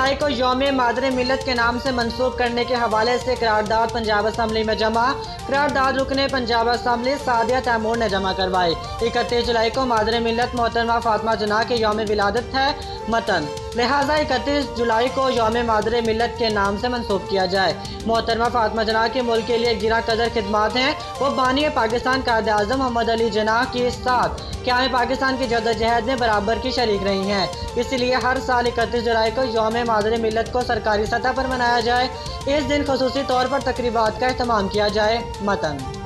जुलाई को यौम मादरे मिल्लत के नाम से मंसूब करने के हवाले से करारदाद पंजाब असम्बली में जमा। करारदाद रुकने पंजाब असम्बली सादिया तैमूर ने जमा करवाई। 31 जुलाई को मादरे मिल्लत मोहतरमा फातिमा जना के यौम विलादत है मतन, लिहाजा 31 जुलाई को यौम मादरे मिल्लत के नाम से मंसूब किया जाए। मोहतरमा फातिमा जना के मुल्क के लिए गिरा कदर खिदमात हैं। वो बानी पाकिस्तान कायद आज़म मोहम्मद अली जना के साथ क़याम पाकिस्तान की जद्दोजहद में बराबर की शरीक रही हैं। इसलिए हर साल 31 जुलाई को यौम मादरे मिल्लत को सरकारी सतह पर मनाया जाए। इस दिन खुसूसी तौर पर तकरीबात का एहतमाम किया जाए। मतन।